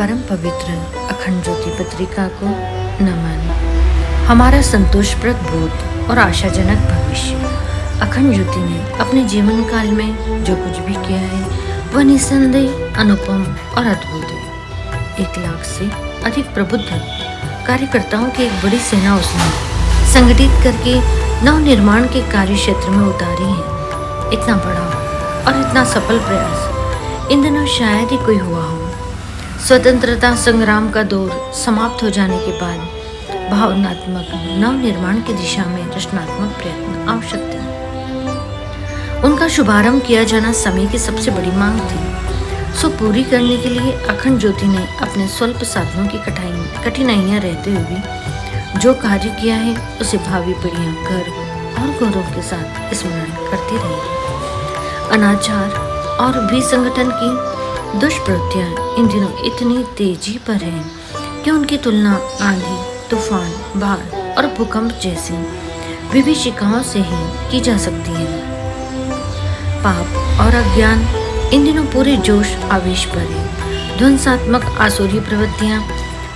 परम पवित्र अखंड ज्योति पत्रिका को नमन। हमारा संतोषप्रद बोध और आशाजनक भविष्य। अखंड ज्योति ने अपने जीवन काल में जो कुछ भी किया है वह निस्संदेह अनुपम और अद्भुत है। 1 लाख से अधिक प्रबुद्ध कार्यकर्ताओं की एक बड़ी सेना उसने संगठित करके नव निर्माण के कार्य क्षेत्र में उतारी है। इतना बड़ा और इतना सफल प्रयास इन दिनों शायद ही कोई हुआ हो। स्वतंत्रता संग्राम का दौर समाप्त हो जाने के बाद भावनात्मक नव निर्माण की दिशा में रचनात्मक प्रयत्न आवश्यक थे। उनका शुभारंभ किया जाना समय की सबसे बड़ी मांग थी। सो पूरी करने के लिए अखंड ज्योति ने अपने स्वल्प साधनों की कठिनाइयां रहते हुए भी जो कार्य किया है उसे भावी पीढ़ियां गर्व और गौरव के साथ स्मरण करती रहेगी। अनाचार और विसंगठन की दुष्प्रवृत्तियां इन दिनों इतनी तेजी पर हैं कि उनकी तुलना आंधी, तूफान, बाढ़ और भूकंप जैसी विभीषिकाओं से ही की जा सकती है। पाप और अज्ञान इन दिनों पूरे जोश आवेश पर है। ध्वंसात्मक आसुरी प्रवृत्तियां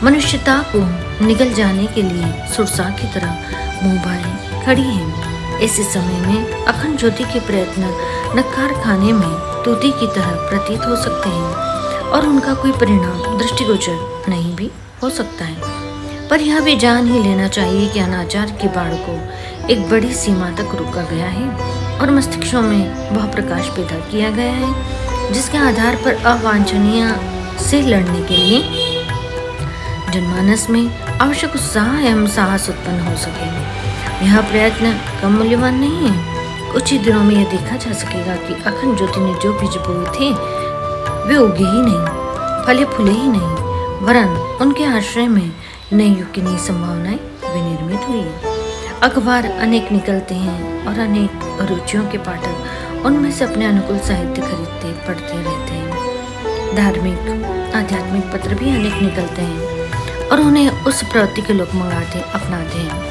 मनुष्यता को निगल जाने के लिए सुरसा की तरह मुंह भाए खड़ी हैं। ऐसे समय में अखंड ज्योति के प्रयत्न न कारखाने में तूती की तरह प्रतीत हो सकते हैं और उनका कोई परिणाम दृष्टिगोचर नहीं भी हो सकता है। पर यह भी जान ही लेना चाहिए कि अनाचार की बाढ़ को एक बड़ी सीमा तक रोका गया है और मस्तिष्कों में वह प्रकाश पैदा किया गया है जिसके आधार पर अवांछनीय से लड़ने के लिए जनमानस में आवश्यक उत्साह एवं साहस उत्पन्न हो सके। यह प्रयत्न कम मूल्यवान नहीं है। कुछ ही दिनों में यह देखा जा सकेगा कि अखंड ज्योति ने जो बीज बोए थे वे उगे ही नहीं, फले फूले ही नहीं, वरन उनके आश्रय में नए युग की नई संभावनाएं विनिर्मित हुई। अखबार अनेक निकलते हैं और अनेक रुचियों के पाठक उनमें से अपने अनुकूल साहित्य खरीदते पढ़ते रहते हैं। धार्मिक आध्यात्मिक पत्र भी अनेक निकलते हैं और उन्हें उस प्रवृत्ति के लोग मंगाते अपनाते हैं।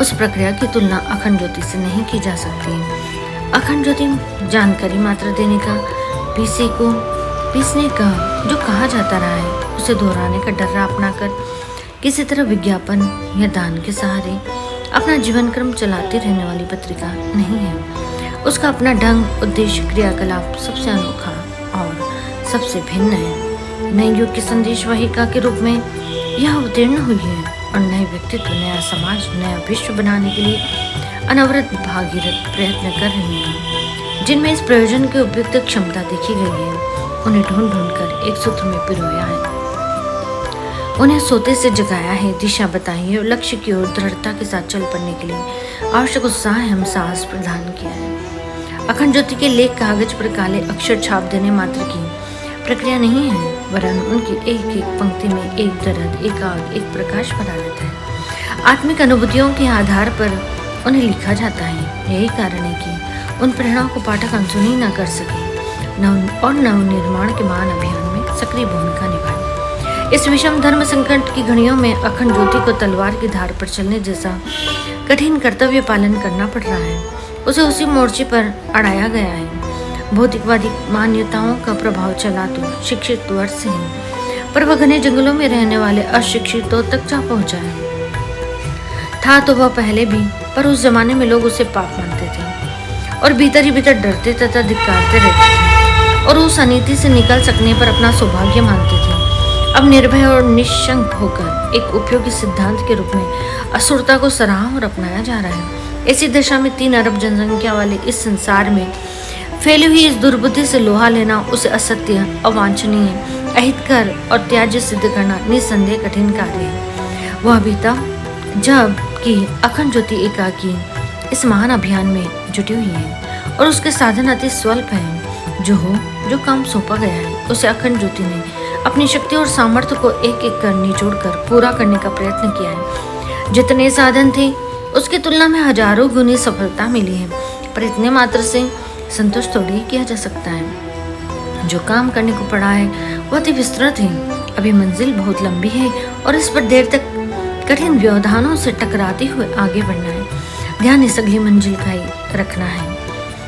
उस प्रक्रिया की तुलना अखंड ज्योति से नहीं की जा सकती। अखंड ज्योति जानकारी मात्र देने का, पीसने का जो कहा जाता रहा है उसे दोहराने का डर अपनाकर किसी तरह विज्ञापन या दान के सहारे अपना जीवन क्रम चलाती रहने वाली पत्रिका नहीं है। उसका अपना ढंग, उद्देश्य, क्रियाकलाप सबसे अनोखा और सबसे भिन्न है। नए युग की संदेश वाहिका के रूप में यह अवतीर्ण हुई है और नए व्यक्तित्व, नया समाज, नया विश्व बनाने के लिए अनवरत भागीरथ प्रयत्न कर रही है। जिनमें इस प्रयोजन की उपयुक्त क्षमता देखी गई है उन्हें ढूंढ कर एक सूत्र में पिरोया है, उन्हें सोते से जगाया है, दिशा बताई है और लक्ष्य की ओर दृढ़ता के साथ चल पड़ने के लिए आवश्यक उत्साह एवं साहस प्रदान किया है। अखंड ज्योति के लेख कागज पर काले अक्षर छाप देने मात्र की प्रक्रिया नहीं है, वरन उनकी एक एक पंक्ति में एक दर्द, एक आग, एक प्रकाश भरा रहता है। आत्मिक अनुभूतियों के आधार पर उन्हें लिखा जाता है। यही कारण है कि उन प्रेरणाओं को पाठक अनसुनी न कर सके और नव निर्माण के महान अभियान में सक्रिय भूमिका निभाए। इस विषम धर्म संकट की घड़ियों में अखंड ज्योति को तलवार की धार पर चलने जैसा कठिन कर्तव्य पालन करना पड़ रहा है। उसे उसी मोर्चे पर अड़ाया गया है। भौतिकवादी मान्यताओं का प्रभाव चला तो शिक्षित वर्ग से है, पर वह घने जंगलों में रहने वाले अशिक्षितों तक जा पहुंचा है। था तो वह पहले भी, पर उस जमाने में लोग उसे पाप मानते थे और भीतर ही भीतर डरते तथा धिक्कारते रहते थे और उस अनीति से निकल सकने पर अपना सौभाग्य मानते थे। अब निर्भय और निशंक होकर एक उपयोगी सिद्धांत के रूप में असुरता को सराहा और अपनाया जा रहा है। ऐसी दशा में 3 अरब जनसंख्या वाले इस संसार में फैली हुई इस दुर्बुद्धि से लोहा लेना, उसे असत्य, अवांछनीय, अहितकर और त्याज्य सिद्ध करना निस्संदेह कठिन कार्य है। वह भी तब जब कि अखंड ज्योति एकाकी इस महान अभियान में जुटी हुई है और उसके साधन अति स्वल्प हैं। जो काम सौंपा गया है उसे अखंड ज्योति ने अपनी शक्ति और सामर्थ्य को एक एक कर निचोड़कर पूरा करने का प्रयत्न किया है। जितने साधन थे उसकी तुलना में हजारों गुनी सफलता मिली है, पर इतने मात्र से संतोष थोड़ी किया जा सकता है। जो काम करने को पड़ा है वह अति विस्तृत है। अभी मंजिल बहुत लंबी है और इस पर देर तक कठिन व्यवधानों से टकराते हुए आगे बढ़ना है। ध्यान इस अगली मंजिल का ही रखना है।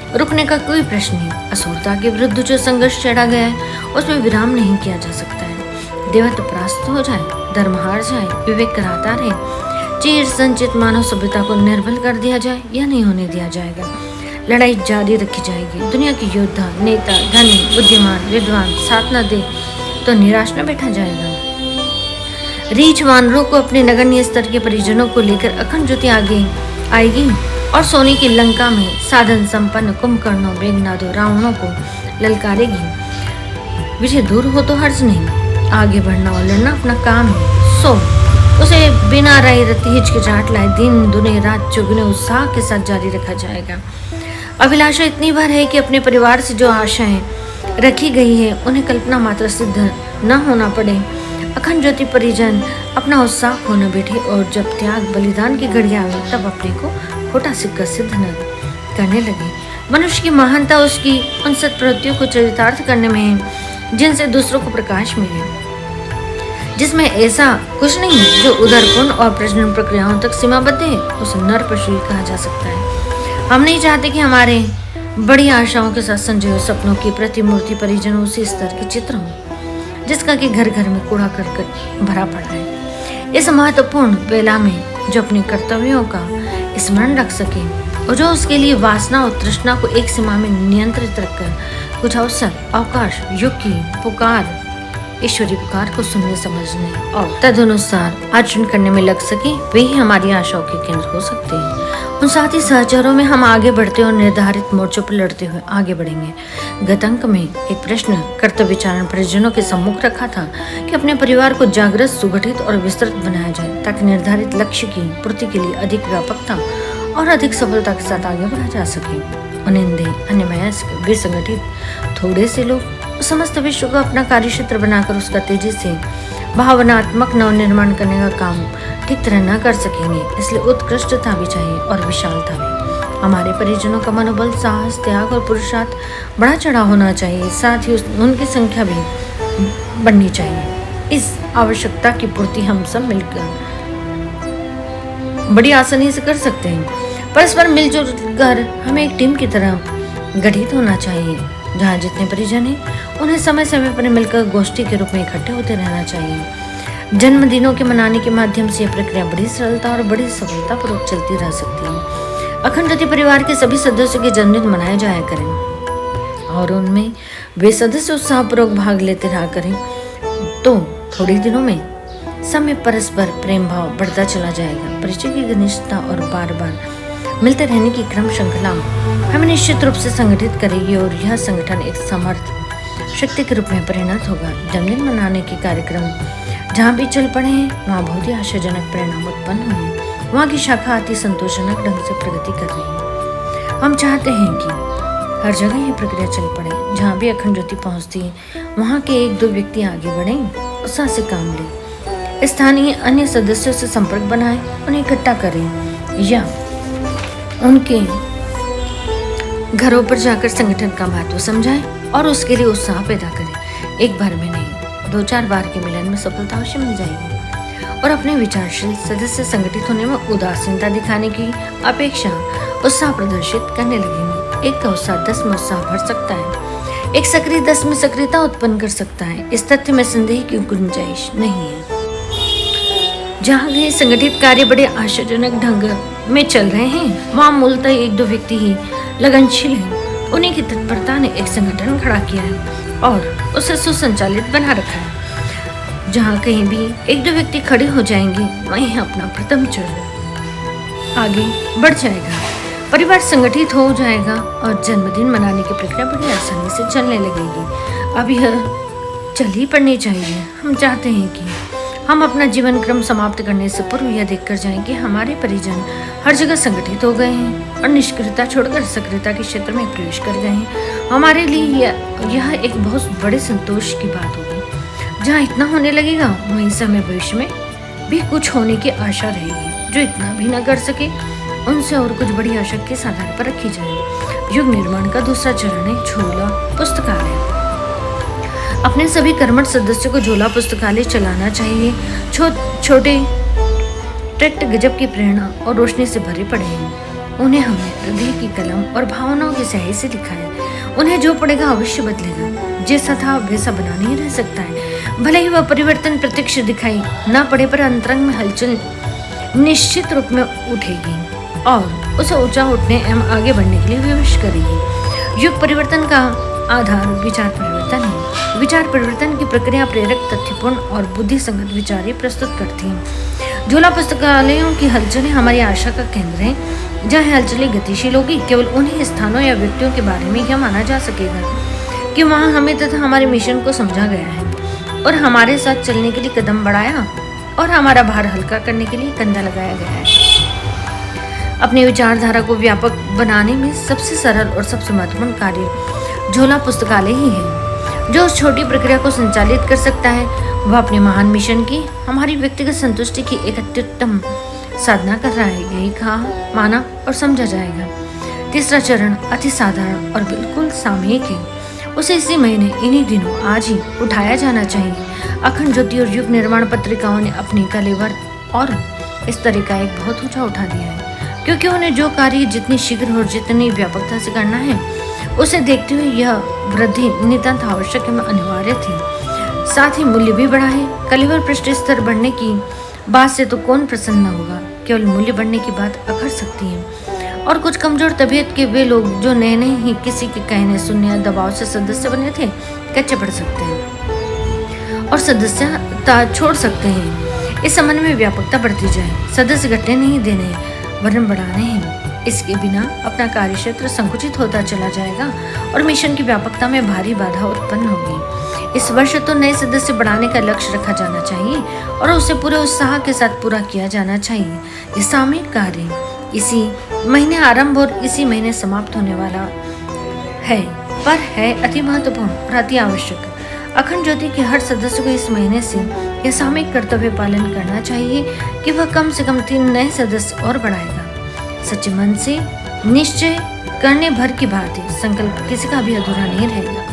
रुकने का कोई प्रश्न नहीं। असुरता के विरुद्ध जो संघर्ष छेड़ा गया है उसमें विराम नहीं किया जा सकता है। देवत्व परास्त हो जाए, धर्म हार जाए, विवेक कराता रहे, चिर संचित मानव सभ्यता को निर्बल कर दिया जाए या नहीं होने दिया जाएगा। लड़ाई जारी रखी जाएगी। दुनिया के योद्धा, नेता, धनी, बुद्धिमान, विद्वान साथ न दे तो निराश न बैठा जाएगा। रीछ वानरों को अपने नगण्य स्तर के परिजनों को लेकर अखंड ज्योति आगे आएगी और सोने की लंका में साधन संपन्न कुंभकर्णों, मेघनादों, रावणों को ललकारेगी। विजय दूर हो तो हर्ज नहीं, आगे बढ़ना और लड़ना अपना काम है। सो उसे बिना राय रति हिचकिचाहट लाए दिन दुने रात चौगुने उत्साह के साथ जारी रखा जाएगा। अभिलाषा इतनी बार है कि अपने परिवार से जो आशाएं रखी गई है उन्हें कल्पना मात्र सिद्ध न होना पड़े। अखंड ज्योति परिजन अपना उत्साह खो न बैठे और जब त्याग बलिदान की घड़ी आवे तब अपने को खोटा सिक्का सिद्ध न करने लगे। मनुष्य की महानता उसकी उन सत्प्रवृत्तियों को चरितार्थ करने में है जिनसे दूसरों को प्रकाश मिले, जिसमें ऐसा कुछ नहीं जो उदरपूर्ण और प्रजनन प्रक्रियाओं तक सीमाबद्ध है। उसे नर पशु कहा जा सकता है। हम नहीं चाहते कि हमारे बड़ी आशाओं के साथ संजय सपनों की प्रतिमूर्ति परिजन उसी स्तर के चित्र हों जिसका कि घर घर में कूड़ा करकट भरा पड़ा है। इस महत्वपूर्ण बेला में जो अपने कर्तव्यों का स्मरण रख सके और जो उसके लिए वासना और तृष्णा को एक सीमा में नियंत्रित रखकर कुछ अवसर, अवकाश, युग की पुकार, ईश्वरी पुकार को सुनने, समझने और तदनुसार आचरण करने में लग सके, वे ही हमारी आशाओं के केंद्र हो सकते हैं। उन साथी सहचरों में हम आगे बढ़ते और निर्धारित मोर्चों पर लड़ते हुए आगे बढ़ेंगे। गत अंक में एक प्रश्न कर्तव्यचारण परिजनों के सम्मुख रखा था कि अपने परिवार को जागृत, सुगठित और विस्तृत बनाया जाए ताकि निर्धारित लक्ष्य की पूर्ति के लिए अधिक व्यापकता और अधिक सफलता के साथ आगे बढ़ा जा सके। अनिंदे, अन्यमनस्क, विसंगठित थोड़े से लोग समस्त विश्व को अपना कार्यक्षेत्र बनाकर उसका तेजी से भावनात्मक नवनिर्माण करने का काम ठीक तरह न कर सकेंगे। इसलिए उत्कृष्टता भी चाहिए और विशालता भी। हमारे परिजनों का मनोबल, साहस, त्याग और पुरुषार्थ बढ़ा चढ़ा होना चाहिए। साथ ही उनकी संख्या भी बढ़नी चाहिए। इस आवश्यकता की पूर्ति हम सब मिलकर बड़ी आसानी से कर सकते हैं। परस्पर मिलजुल कर हमें एक टीम की तरह गठित होना चाहिए जहाँ जितने परिजन हैं उन्हें समय समय पर मिलकर गोष्ठी के रूप में इकट्ठे होते रहना चाहिए। जन्मदिनों के मनाने के माध्यम से यह प्रक्रिया बड़ी सरलता और बड़ी सफलतापूर्वक चलती रह सकती है। अखंड ज्योति परिवार के सभी सदस्यों के जन्मदिन मनाए जाया करें और उनमें वे सदस्य उत्साहपूर्वक भाग लेते रहा करें, तो थोड़े दिनों में समय परस्पर प्रेम भाव बढ़ता चला जाएगा। परिचय की घनिष्ठता और बार बार मिलते रहने की क्रम श्रृंखला हमें निश्चित रूप से संगठित करेगी और यह संगठन एक समर्थ शक्ति के रूप में परिणत होगा। जन्मदिन मनाने के कार्यक्रम जहाँ भी चल पड़े हैं वहाँ बहुत ही आशाजनक परिणाम उत्पन्न हुए। वहाँ की शाखा अति संतोषजनक ढंग से प्रगति कर रही है। हम चाहते हैं कि हर जगह ये प्रक्रिया चल पड़े। जहाँ भी अखंड ज्योति पहुँचती है वहाँ के एक दो व्यक्ति आगे बढ़ें, उत्साह से काम लें, स्थानीय अन्य सदस्यों से संपर्क बनाएं, उन्हें इकट्ठा करें या उनके घरों पर जाकर संगठन का महत्व समझाएं और उसके लिए उत्साह पैदा करें। एक बार में नहीं, 2-4 बार के मिलन में सफलता अवश्य मिल जाएगी और अपने विचारशील सदस्य संगठित होने में उदासीनता दिखाने की अपेक्षा उत्साह प्रदर्शित करने लगेंगे। एक का उत्साह 10 में उत्साह भर सकता है, एक सक्रिय 10 में सक्रियता उत्पन्न कर सकता है। इस तथ्य में संदेह की गुंजाइश नहीं है। जहाँ ये संगठित कार्य बड़े आशाजनक ढंग में चल रहे हैं वहाँ मूलतः 1-2 व्यक्ति ही लगनशील हैं। उन्हीं की तत्परता ने एक संगठन खड़ा किया है और उसे सुसंचालित बना रखा है। जहाँ कहीं भी 1-2 व्यक्ति खड़े हो जाएंगे वहीं अपना प्रथम चरण आगे बढ़ जाएगा, परिवार संगठित हो जाएगा और जन्मदिन मनाने की प्रक्रिया बड़ी आसानी से चलने लगेगी। अब यह चल ही पड़नी चाहिए। हम चाहते हैं कि हम अपना जीवन क्रम समाप्त करने से पूर्व यह देखकर जाएं कि हमारे परिजन हर जगह संगठित हो गए हैं और निष्क्रियता छोड़कर सक्रियता के क्षेत्र में प्रवेश कर गए हैं। हमारे लिए यह एक बहुत बड़े संतोष की बात होगी। जहाँ इतना होने लगेगा वहीं से हमें भविष्य में भी कुछ होने की आशा रहेगी। जो इतना भी न कर सके उनसे और कुछ बड़ी आशा के आधार पर रखी जाए। युग निर्माण का दूसरा चरण है झोला पुस्तकालय। अपने सभी कर्मठ सदस्यों को झोला पुस्तकालय चलाना चाहिए। छोटे टेक्ट गजब की प्रेरणा और रोशनी से भरे पड़े हैं। उन्हें हमने हृदय की कलम और भावनाओं की स्याही से लिखा है। उन्हें जो पढ़ेगा अवश्य बदलेगा। जैसा था वैसा बना नहीं रह सकता है। भले ही वह परिवर्तन प्रत्यक्ष दिखाई ना पड़े, पर अंतरंग में हलचल निश्चित रूप में उठेगी और उसे ऊंचा उठने एवं आगे बढ़ने के लिए विवश करेगी। युग परिवर्तन का आधार विचार परिवर्तन है। विचार परिवर्तन की प्रक्रिया प्रेरक, तथ्यपूर्ण और बुद्धि संगत विचार प्रस्तुत करती है। झोला पुस्तकालयों की हलचलें हमारी आशा का केंद्र है। जहाँ हलचलें गतिशील होगी, केवल उन्हीं स्थानों या व्यक्तियों के बारे में यह माना जा सकेगा कि वहाँ हमें तथा हमारे मिशन को समझा गया है और हमारे साथ चलने के लिए कदम बढ़ाया और हमारा भार हल्का करने के लिए कंधा लगाया गया है। अपनी विचारधारा को व्यापक बनाने में सबसे सरल और सबसे महत्वपूर्ण कार्य झोला पुस्तकालय ही है। जो उस छोटी प्रक्रिया को संचालित कर सकता है, वह अपने महान मिशन की, हमारी व्यक्तिगत संतुष्टि की एक अत्युत्तम साधना कर रहा है। यही कहा, माना और समझा जाएगा। तीसरा चरण अति साधारण और बिल्कुल सामयिक है। उसे इसी महीने, इन्हीं दिनों, आज ही उठाया जाना चाहिए। अखंड ज्योति और युग निर्माण पत्रिकाओं ने अपने कलेवर और इस तरह का एक बहुत ऊंचा उठा दिया है, क्योंकि उन्हें जो कार्य जितनी शीघ्र और जितनी व्यापकता से करना है, उसे देखते हुए यह वृद्धि नितांत आवश्यक एवं अनिवार्य थी। साथ ही मूल्य भी बढ़ा है। कलेवर पृष्ठ स्तर बढ़ने की बात से तो कौन प्रसन्न न होगा, केवल मूल्य बढ़ने की बात अखर सकती है। और कुछ कमजोर तबीयत के वे लोग जो नए नए ही किसी के कहने सुनने या दबाव से सदस्य बने थे, कच्चे पड़ सकते हैं और सदस्यता छोड़ सकते हैं। इस संबंध में व्यापकता बढ़ती जाए। सदस्य घटने नहीं देने, वरन बढ़ाने हैं। इसके बिना अपना कार्यक्षेत्र संकुचित होता चला जाएगा और मिशन की व्यापकता में भारी बाधा उत्पन्न होगी। इस वर्ष तो नए सदस्य बढ़ाने का लक्ष्य रखा जाना चाहिए और उसे पूरे उत्साह के साथ पूरा किया जाना चाहिए। ये सामयिक कार्य इसी महीने आरंभ और इसी महीने समाप्त होने वाला है, पर है अति महत्वपूर्ण और अति आवश्यक। अखंड ज्योति के हर सदस्य को इस महीने से यह सामयिक कर्तव्य पालन करना चाहिए कि वह कम से कम 3 नए सदस्य और बढ़ाएगा। सच्चे मन से निश्चय करने भर की भांति संकल्प किसी का भी अधूरा नहीं रहेगा।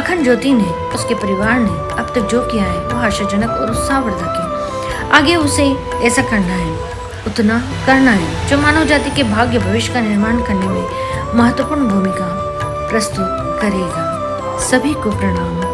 अखंड ज्योति ने, उसके परिवार ने अब तक जो किया है वह आशाजनक और उत्साहवर्धक है। आगे उसे ऐसा करना है, उतना करना है जो मानव जाति के भाग्य भविष्य का निर्माण करने में महत्वपूर्ण भूमिका प्रस्तुत करेगा। सभी को प्रणाम।